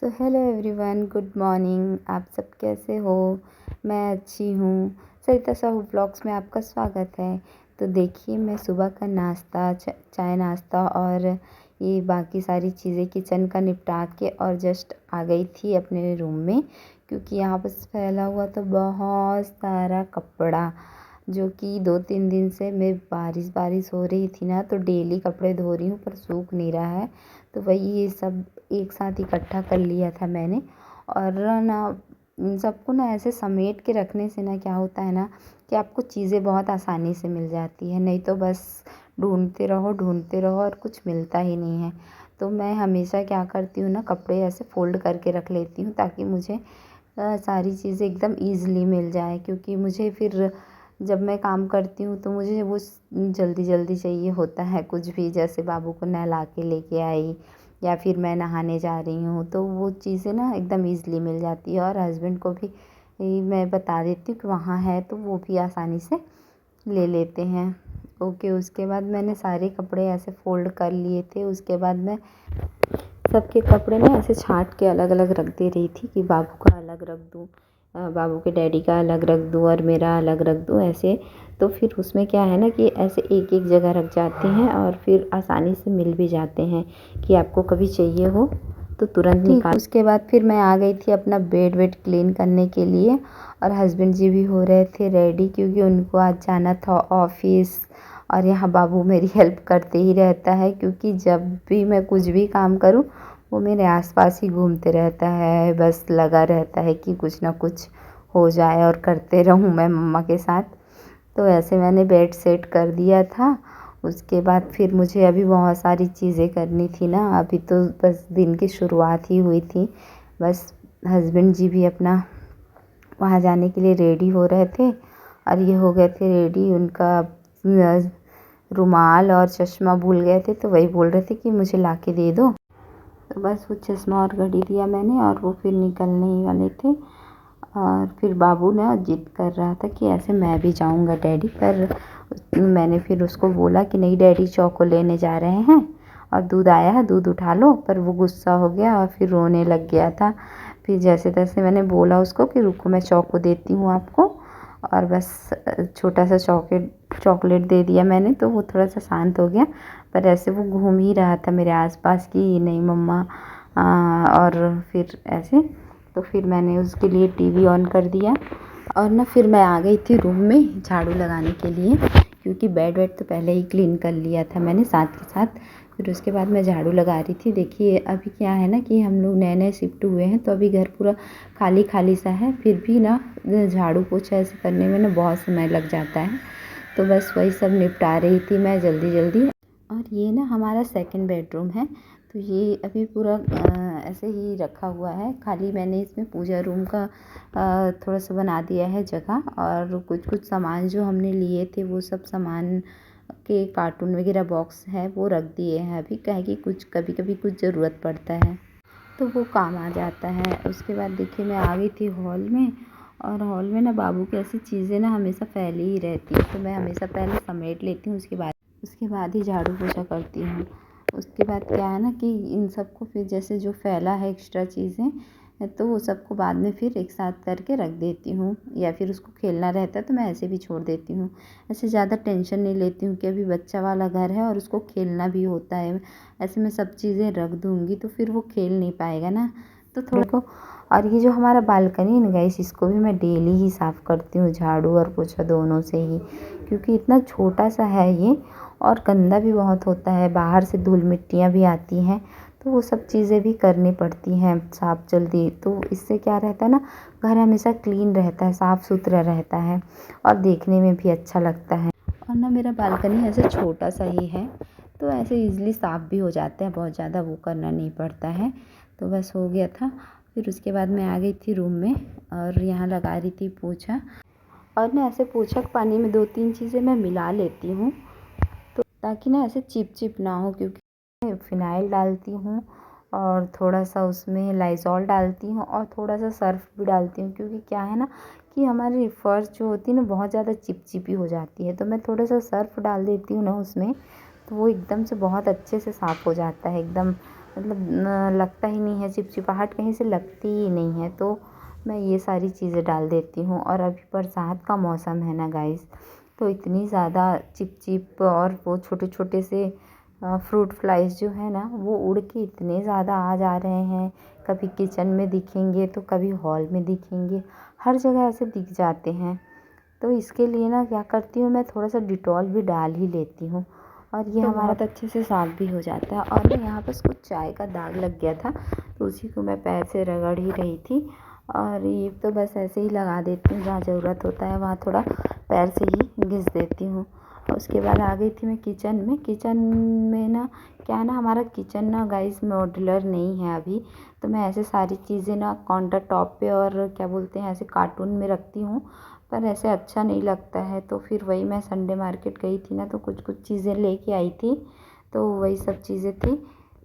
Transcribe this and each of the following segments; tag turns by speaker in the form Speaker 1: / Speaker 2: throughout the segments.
Speaker 1: Hello everyone, good morning. आप सब कैसे हो? मैं अच्छी हूँ। सरिता साहू ब्लॉग्स में आपका स्वागत है। तो देखिए, मैं सुबह का नाश्ता चाय नाश्ता और ये बाकी सारी चीज़ें किचन का निपटा के और जस्ट आ गई थी अपने रूम में, क्योंकि यहाँ बस फैला हुआ तो बहुत सारा कपड़ा, जो कि 2-3 दिन से मैं बारिश हो रही थी ना, तो डेली कपड़े धो रही हूँ पर सूख नहीं रहा है। तो वही ये सब एक साथ इकट्ठा कर लिया था मैंने। और ना इन सबको ना ऐसे समेट के रखने से ना क्या होता है ना कि आपको चीज़ें बहुत आसानी से मिल जाती है, नहीं तो बस ढूंढते रहो और कुछ मिलता ही नहीं है। तो मैं हमेशा क्या करती हूँ ना, कपड़े ऐसे फ़ोल्ड करके रख लेती हूँ ताकि मुझे सारी चीज़ें एकदम ईज़िली मिल जाए, क्योंकि मुझे फिर जब मैं काम करती हूँ तो मुझे वो जल्दी जल्दी चाहिए होता है। कुछ भी जैसे बाबू को नहला के लेके आई या फिर मैं नहाने जा रही हूँ, तो वो चीज़ें ना एकदम ईज़िली मिल जाती है। और हस्बैंड को भी मैं बता देती हूँ कि वहाँ है, तो वो भी आसानी से ले लेते हैं। ओके, उसके बाद मैंने सारे कपड़े ऐसे फ़ोल्ड कर लिए थे। उसके बाद मैं सबके कपड़े ना ऐसे छाँट के अलग अलग रख दे रही थी कि बाबू का अलग रख दूँ, बाबू के डैडी का अलग रख दूँ और मेरा अलग रख दूँ ऐसे। तो फिर उसमें क्या है ना कि ऐसे एक एक जगह रख जाते हैं और फिर आसानी से मिल भी जाते हैं कि आपको कभी चाहिए हो तो तुरंत निकाल। उसके बाद फिर मैं आ गई थी अपना बेड वेड क्लीन करने के लिए, और हस्बैंड जी भी हो रहे थे रेडी, क्योंकि उनको आज जाना था ऑफिस। और यहाँ बाबू मेरी हेल्प करते ही रहता है, क्योंकि जब भी मैं कुछ भी काम करूँ वो मेरे आसपास ही घूमते रहता है, बस लगा रहता है कि कुछ ना कुछ हो जाए और करते रहूँ मैं मम्मा के साथ। तो ऐसे मैंने बेड सेट कर दिया था। उसके बाद फिर मुझे अभी बहुत सारी चीज़ें करनी थी ना, अभी तो बस दिन की शुरुआत ही हुई थी। बस हस्बैंड जी भी अपना वहाँ जाने के लिए रेडी हो रहे थे और ये हो गए थे रेडी। उनका रुमाल और चश्मा भूल गए थे, तो वही बोल रहे थे कि मुझे ला के दे दो। तो बस वो चश्मा और घड़ी दिया मैंने और वो फिर निकलने ही वाले थे। और फिर बाबू ना जिद कर रहा था कि ऐसे मैं भी जाऊंगा डैडी, पर मैंने फिर उसको बोला कि नहीं डैडी, चौको लेने जा रहे हैं और दूध आया है, दूध उठा लो। पर वो गुस्सा हो गया और फिर रोने लग गया था। फिर जैसे तैसे मैंने बोला उसको कि रुको, मैं चौको देती हूँ आपको, और बस छोटा सा चॉकलेट दे दिया मैंने, तो वो थोड़ा सा शांत हो गया। पर ऐसे वो घूम ही रहा था मेरे आसपास कि नहीं मम्मा, और फिर ऐसे। तो फिर मैंने उसके लिए टीवी ऑन कर दिया और ना फिर मैं आ गई थी रूम में झाड़ू लगाने के लिए, क्योंकि बेड वेड तो पहले ही क्लीन कर लिया था मैंने साथ के साथ। फिर उसके बाद मैं झाड़ू लगा रही थी। देखिए अभी क्या है ना कि हम लोग नए नए शिफ्ट हुए हैं, तो अभी घर पूरा खाली खाली सा है, फिर भी ना झाड़ू पोछा ऐसे करने में ना बहुत समय लग जाता है। तो बस वही सब निपटा रही थी मैं जल्दी जल्दी। और ये ना हमारा सेकंड बेडरूम है, तो ये अभी पूरा ऐसे ही रखा हुआ है खाली। मैंने इसमें पूजा रूम का थोड़ा सा बना दिया है जगह, और कुछ कुछ सामान जो हमने लिए थे वो सब सामान के कार्टून वगैरह बॉक्स है वो रख दिए हैं अभी, क्या है कि कुछ कभी कभी कुछ ज़रूरत पड़ता है तो वो काम आ जाता है। उसके बाद देखिए मैं आ गई थी हॉल में, और हॉल में ना बाबू की ऐसी चीज़ें ना हमेशा फैली ही रहती है, तो मैं हमेशा पहले समेट लेती हूँ, उसके बाद ही झाड़ू पोछा करती हूँ। उसके बाद क्या है ना कि इन सबको फिर जैसे जो फैला है एक्स्ट्रा चीज़ें, तो वो सबको बाद में फिर एक साथ करके रख देती हूँ, या फिर उसको खेलना रहता है तो मैं ऐसे भी छोड़ देती हूँ। ऐसे ज़्यादा टेंशन नहीं लेती हूँ कि अभी बच्चा वाला घर है और उसको खेलना भी होता है। ऐसे मैं सब चीज़ें रख दूँगी तो फिर वो खेल नहीं पाएगा ना, तो थोड़ा को। और ये जो हमारा बालकनी है ना गाइस, इसको भी मैं डेली ही साफ़ करती हूँ, झाड़ू और पोछा दोनों से ही, क्योंकि इतना छोटा सा है ये और गंदा भी बहुत होता है, बाहर से धूल मिट्टियाँ भी आती हैं, तो वो सब चीज़ें भी करनी पड़ती हैं साफ़ जल्दी। तो इससे क्या रहता है ना, घर हमेशा क्लीन रहता है, साफ़ सुथरा रहता है और देखने में भी अच्छा लगता है। और ना मेरा बालकनी ऐसे छोटा सा ही है, तो ऐसे इजीली साफ़ भी हो जाता है, बहुत ज़्यादा वो करना नहीं पड़ता है। तो बस हो गया था। फिर उसके बाद मैं आ गई थी रूम में और यहाँ लगा रही थी पोछा। और ना ऐसे पोछा के पानी में 2-3 चीज़ें मैं मिला लेती हूँ, तो ताकि ना ऐसे चिप चिप ना हो, क्योंकि मैं फिनाइल डालती हूँ और थोड़ा सा उसमें लाइज़ॉल डालती हूँ और थोड़ा सा सर्फ़ भी डालती हूँ, क्योंकि क्या है ना कि हमारी फ़र्श जो होती है ना बहुत ज़्यादा चिपचिपी हो जाती है, तो मैं थोड़ा सा सर्फ़ डाल देती हूँ ना उसमें, तो वो एकदम से बहुत अच्छे से साफ़ हो जाता है, एकदम मतलब लगता ही नहीं है, चिपचिपाहट कहीं से लगती ही नहीं है। तो मैं ये सारी चीज़ें डाल देती हूँ। और अभी बरसात का मौसम है ना गाइस, तो इतनी ज़्यादा चिप और वो छोटे छोटे से फ्रूट फ्लाइज जो है ना, वो उड़ के इतने ज़्यादा आ जा रहे हैं। कभी किचन में दिखेंगे तो कभी हॉल में दिखेंगे, हर जगह ऐसे दिख जाते हैं। तो इसके लिए ना क्या करती हूँ, मैं थोड़ा सा डिटॉल भी डाल ही लेती हूँ, और ये हमारा बहुत अच्छे से साफ़ भी हो जाता है। और ना यहाँ बस कुछ चाय का दाग लग गया था, तो उसी को मैं पैर से रगड़ ही रही थी। और ये तो बस ऐसे ही लगा देती हूँ, जहाँ ज़रूरत होता है वहाँ थोड़ा पैर से ही घिस देती हूँ। और उसके बाद आ गई थी मैं किचन में। किचन में ना क्या है ना, हमारा किचन ना गाइस मॉड्यूलर नहीं है अभी, तो मैं ऐसे सारी चीज़ें ना काउंटर टॉप पे और क्या बोलते हैं ऐसे कार्टून में रखती हूँ, पर ऐसे अच्छा नहीं लगता है। तो फिर वही मैं संडे मार्केट गई थी ना, तो कुछ कुछ चीज़ें लेके आई थी, तो वही सब चीज़ें थी,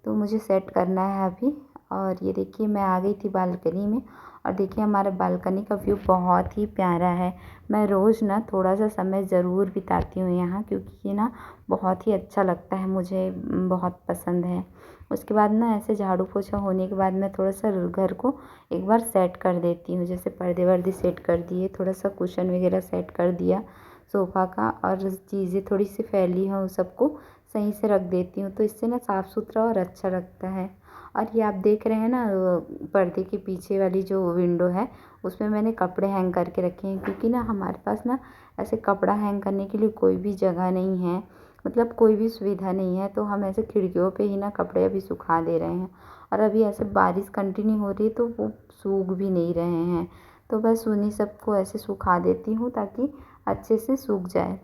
Speaker 1: तो मुझे सेट करना है अभी। और ये देखिए मैं आ गई थी बालकनी में, और देखिए हमारे बालकनी का व्यू बहुत ही प्यारा है। मैं रोज़ ना थोड़ा सा समय ज़रूर बिताती हूँ यहाँ, क्योंकि ये ना बहुत ही अच्छा लगता है, मुझे बहुत पसंद है। उसके बाद ना ऐसे झाड़ू पोछा होने के बाद मैं थोड़ा सा घर को एक बार सेट कर देती हूँ, जैसे पर्दे वर्दे सेट कर दिए, थोड़ा सा कुशन वगैरह सेट कर दिया सोफ़ा का, और चीज़ें थोड़ी सी फैली हों सबको सही से रख देती हूँ, तो इससे ना साफ़ सुथरा और अच्छा लगता है। और ये आप देख रहे हैं ना, पर्दे के पीछे वाली जो विंडो है, उसमें मैंने कपड़े हैंग करके रखे हैं, क्योंकि ना हमारे पास ना ऐसे कपड़ा हैंग करने के लिए कोई भी जगह नहीं है, मतलब कोई भी सुविधा नहीं है। तो हम ऐसे खिड़कियों पे ही ना कपड़े अभी सुखा दे रहे हैं, और अभी ऐसे बारिश कंटिन्यू हो रही है, तो वो सूख भी नहीं रहे हैं। तो बस उन्हीं सबको ऐसे सुखा देती हूँ ताकि अच्छे से सूख जाए।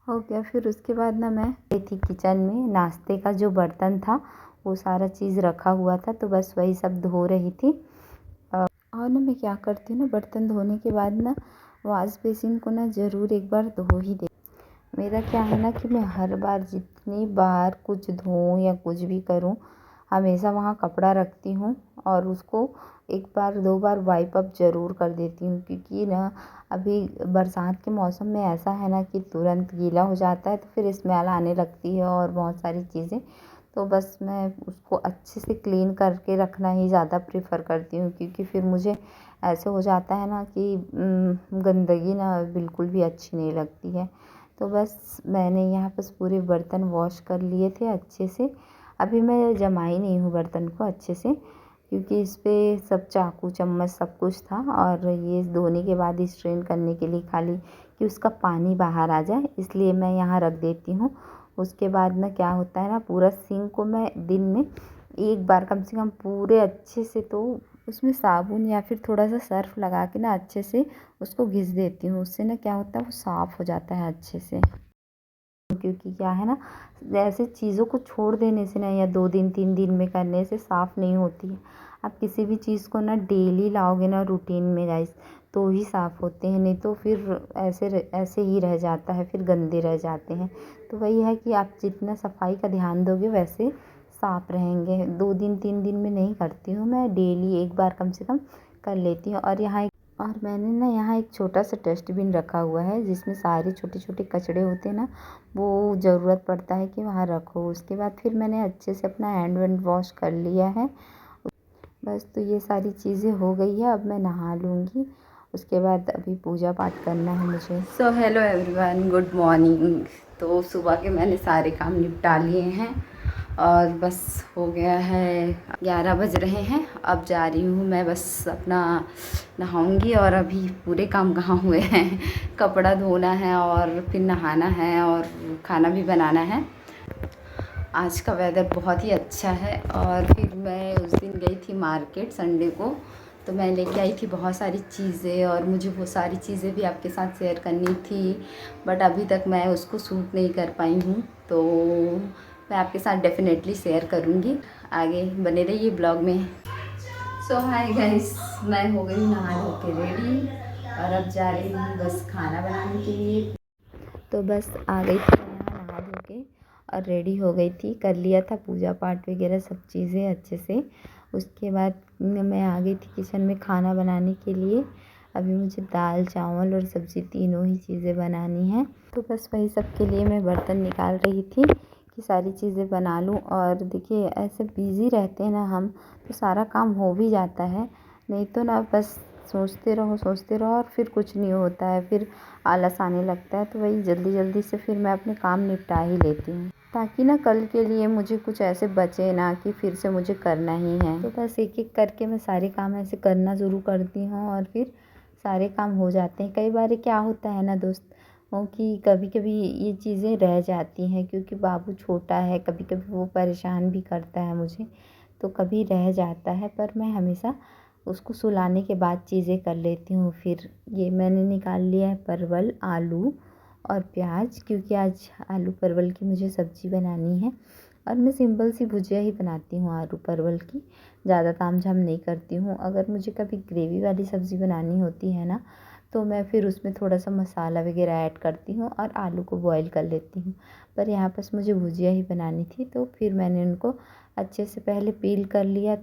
Speaker 1: हो गया। फिर उसके बाद ना मैं गई थी किचन में, नाश्ते का जो बर्तन था वो सारा चीज़ रखा हुआ था, तो बस वही सब धो रही थी। और ना मैं क्या करती हूँ ना, बर्तन धोने के बाद ना वॉश बेसिन को ना ज़रूर एक बार धो ही दे। मेरा क्या है ना कि मैं हर बार जितनी बार कुछ धोऊँ या कुछ भी करूँ, हमेशा वहाँ कपड़ा रखती हूँ और उसको एक बार दो बार वाइप अप ज़रूर कर देती हूँ, क्योंकि ना अभी बरसात के मौसम में ऐसा है ना कि तुरंत गीला हो जाता है, तो फिर स्मेल आने लगती है और बहुत सारी चीज़ें। तो बस मैं उसको अच्छे से क्लीन करके रखना ही ज़्यादा प्रेफर करती हूँ, क्योंकि फिर मुझे ऐसे हो जाता है ना कि गंदगी ना बिल्कुल भी अच्छी नहीं लगती है। तो बस मैंने यहाँ बस पूरे बर्तन वॉश कर लिए थे अच्छे से। अभी मैं जमाई नहीं हूँ बर्तन को अच्छे से, क्योंकि इस पे सब चाकू चम्मच सब कुछ था, और ये धोने के बाद स्ट्रेन करने के लिए खाली कि उसका पानी बाहर आ जाए, इसलिए मैं यहाँ रख देती हूँ। उसके बाद ना क्या होता है ना, पूरा सिंक को मैं दिन में एक बार कम से कम पूरे अच्छे से, तो उसमें साबुन या फिर थोड़ा सा सर्फ लगा के ना अच्छे से उसको घिस देती हूँ। उससे ना क्या होता है, वो साफ़ हो जाता है अच्छे से। क्योंकि क्या है ना, ऐसे चीज़ों को छोड़ देने से ना, या 2 दिन 3 दिन में करने से साफ़ नहीं होती है। आप किसी भी चीज़ को ना डेली लाओगे ना रूटीन में गाइस, तो ही साफ़ होते हैं, नहीं तो फिर ऐसे ही रह जाता है, फिर गंदे रह जाते हैं। तो वही है कि आप जितना सफाई का ध्यान दोगे वैसे साफ़ रहेंगे। 2 दिन 3 दिन में नहीं करती हूँ मैं, डेली एक बार कम से कम कर लेती हूँ। और मैंने ना यहाँ एक छोटा सा डस्टबिन रखा हुआ है, जिसमें सारे छोटे छोटे कचड़े होते हैं ना, वो ज़रूरत पड़ता है कि वहाँ रखो। उसके बाद फिर मैंने अच्छे से अपना हैंड वैंड वॉश कर लिया है। बस तो ये सारी चीज़ें हो गई है, अब मैं नहा लूँगी। उसके बाद अभी पूजा पाठ करना है मुझे। So hello everyone, good morning. तो सुबह के मैंने सारे काम निपटा लिए हैं, और बस हो गया है 11 बज रहे हैं। अब जा रही हूँ मैं, बस अपना नहाऊंगी, और अभी पूरे काम कहाँ हुए हैं, कपड़ा धोना है और फिर नहाना है और खाना भी बनाना है। आज का वेदर बहुत ही अच्छा है। और फिर मैं उस दिन गई थी मार्केट संडे को, तो मैं लेके आई थी बहुत सारी चीज़ें, और मुझे वो सारी चीज़ें भी आपके साथ शेयर करनी थी, बट अभी तक मैं उसको शूट नहीं कर पाई हूँ। तो मैं आपके साथ डेफिनेटली शेयर करूँगी, आगे बने रहिए ब्लॉग में। सो हाय गाइस, मैं हो गई नहा धो के रेडी, और अब जा रही हूँ बस खाना बनाने के लिए। तो बस आ गई थी मैं यहाँ नहा धो के, और रेडी हो गई थी, कर लिया था पूजा पाठ वगैरह सब चीज़ें अच्छे से। उसके बाद मैं आ गई थी किचन में खाना बनाने के लिए। अभी मुझे दाल चावल और सब्ज़ी तीनों ही चीज़ें बनानी हैं, तो बस वही सब के लिए मैं बर्तन निकाल रही थी कि सारी चीज़ें बना लूँ। और देखिए ऐसे बिज़ी रहते हैं ना हम, तो सारा काम हो भी जाता है, नहीं तो ना बस सोचते रहो और फिर कुछ नहीं होता है, फिर आलस आने लगता है। तो वही जल्दी जल्दी से फिर मैं अपने काम निपटा ही लेती हूँ, ताकि ना कल के लिए मुझे कुछ ऐसे बचे ना कि फिर से मुझे करना ही है। तो बस एक एक करके मैं सारे काम ऐसे करना शुरू करती हूँ और फिर सारे काम हो जाते हैं। कई बार क्या होता है ना दोस्तों कि कभी कभी ये चीज़ें रह जाती हैं, क्योंकि बाबू छोटा है, कभी कभी वो परेशान भी करता है मुझे, तो कभी रह जाता है। पर मैं हमेशा उसको सुलाने के बाद चीज़ें कर लेती हूँ। फिर ये मैंने निकाल लिया है परवल, आलू और प्याज, क्योंकि आज आलू परवल की मुझे सब्ज़ी बनानी है। और मैं सिंपल सी भुजिया ही बनाती हूँ आलू परवल की, ज़्यादा तामझाम नहीं करती हूँ। अगर मुझे कभी ग्रेवी वाली सब्ज़ी बनानी होती है ना, तो मैं फिर उसमें थोड़ा सा मसाला वगैरह ऐड करती हूँ और आलू को बॉईल कर लेती हूँ। पर यहाँ बस मुझे भुजिया ही बनानी थी, तो फिर मैंने उनको अच्छे से पहले पील कर लिया।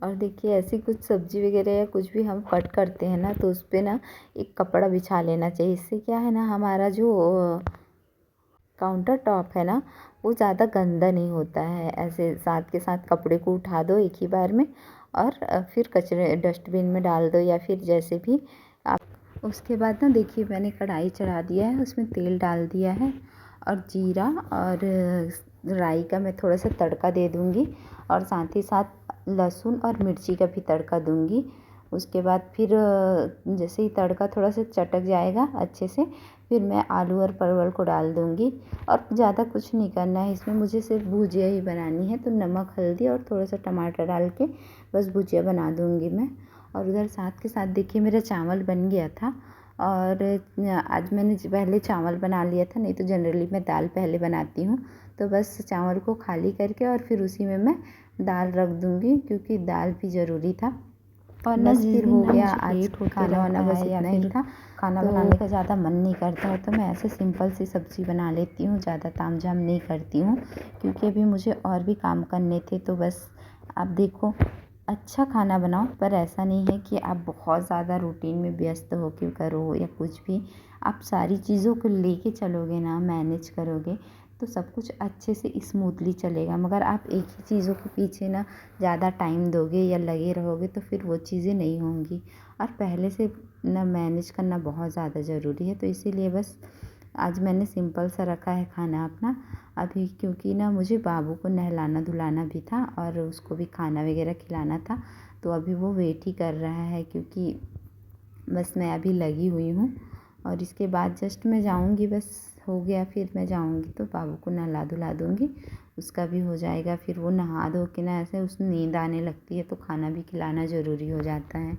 Speaker 1: और देखिए ऐसी कुछ सब्ज़ी वगैरह या कुछ भी हम कट करते हैं ना, तो उस पर ना एक कपड़ा बिछा लेना चाहिए। इससे क्या है ना, हमारा जो काउंटर टॉप है ना, वो ज़्यादा गंदा नहीं होता है। ऐसे साथ के साथ कपड़े को उठा दो एक ही बार में और फिर कचरे डस्टबिन में डाल दो, या फिर जैसे भी आप। उसके बाद ना देखिए मैंने कढ़ाई चढ़ा दिया है, उसमें तेल डाल दिया है और जीरा और राई का मैं थोड़ा सा तड़का दे दूँगी, और साथ ही साथ लहसुन और मिर्ची का भी तड़का दूँगी। उसके बाद फिर जैसे ही तड़का थोड़ा सा चटक जाएगा अच्छे से, फिर मैं आलू और परवल को डाल दूँगी। और ज़्यादा कुछ नहीं करना है इसमें, मुझे सिर्फ भुजिया ही बनानी है। तो नमक, हल्दी और थोड़ा सा टमाटर डाल के बस भुजिया बना दूँगी मैं। और उधर साथ के साथ देखिए मेरा चावल बन गया था, और आज मैंने पहले चावल बना लिया था, नहीं तो जनरली मैं दाल पहले बनाती हूँ। तो बस चावल को खाली करके और फिर उसी में मैं दाल रख दूँगी, क्योंकि दाल भी ज़रूरी था। और बस फिर हो गया, आज खाना वाना बस इतना ही था। खाना बनाने का ज़्यादा मन नहीं करता है, तो मैं ऐसे सिंपल सी सब्ज़ी बना लेती हूँ, ज़्यादा तामझाम नहीं करती हूँ, क्योंकि अभी मुझे और भी काम करने थे। तो बस आप देखो, अच्छा खाना बनाओ, पर ऐसा नहीं है कि आप बहुत ज़्यादा रूटीन में व्यस्त हो के करो या कुछ भी। आप सारी चीज़ों को लेके चलोगे ना, मैनेज करोगे, तो सब कुछ अच्छे से स्मूथली चलेगा। मगर आप एक ही चीज़ों के पीछे ना ज़्यादा टाइम दोगे या लगे रहोगे, तो फिर वो चीज़ें नहीं होंगी। और पहले से ना मैनेज करना बहुत ज़्यादा ज़रूरी है। तो इसीलिए बस आज मैंने सिंपल सा रखा है खाना अपना अभी, क्योंकि ना मुझे बाबू को नहलाना धुलाना भी था और उसको भी खाना वगैरह खिलाना था। तो अभी वो वेट ही कर रहा है, क्योंकि बस मैं अभी लगी हुई हूँ। और इसके बाद जस्ट मैं जाऊँगी, बस हो गया, फिर मैं जाऊँगी तो बाबू को नहला धुला दूँगी, उसका भी हो जाएगा। फिर वो नहा धो के ना ऐसे उसमें नींद आने लगती है, तो खाना भी खिलाना ज़रूरी हो जाता है।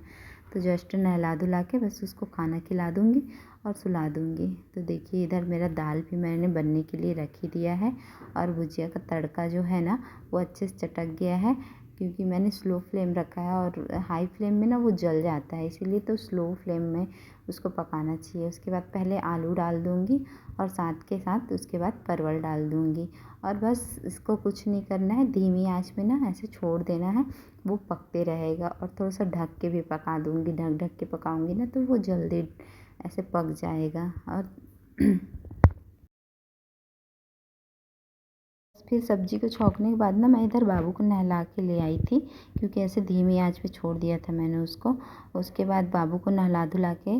Speaker 1: तो जस्ट नहला धुला के बस उसको खाना खिला दूँगी और सुला दूँगी। तो देखिए इधर मेरा दाल भी मैंने बनने के लिए रख ही दिया है, और भुजिया का तड़का जो है ना, वो अच्छे से चटक गया है, क्योंकि मैंने स्लो फ्लेम रखा है, और हाई फ्लेम में ना वो जल जाता है, इसीलिए तो स्लो फ्लेम में उसको पकाना चाहिए। उसके बाद पहले आलू डाल दूँगी, और साथ के साथ उसके बाद परवल डाल दूँगी, और बस इसको कुछ नहीं करना है, धीमी आंच में ना ऐसे छोड़ देना है, वो पकते रहेगा। और थोड़ा सा ढक के भी पका दूँगी, ढक के पकाऊँगी ना, तो वो जल्दी ऐसे पक जाएगा। और फिर सब्ज़ी को छौंकने के बाद ना मैं इधर बाबू को नहला के ले आई थी, क्योंकि ऐसे धीमी आंच पे छोड़ दिया था मैंने उसको। उसके बाद बाबू को नहला धुला के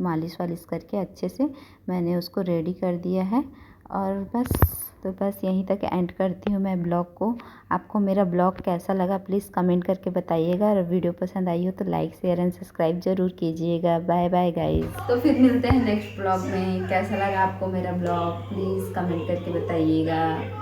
Speaker 1: मालिश वालिश करके अच्छे से मैंने उसको रेडी कर दिया है। और बस यहीं तक एंड करती हूँ मैं ब्लॉग को। आपको मेरा ब्लॉग कैसा लगा प्लीज़ कमेंट करके बताइएगा, और वीडियो पसंद आई हो तो लाइक शेयर एंड सब्सक्राइब ज़रूर कीजिएगा। Bye bye guys. तो फिर मिलते हैं नेक्स्ट ब्लॉग में। कैसा लगा आपको मेरा ब्लॉग प्लीज़ कमेंट करके बताइएगा।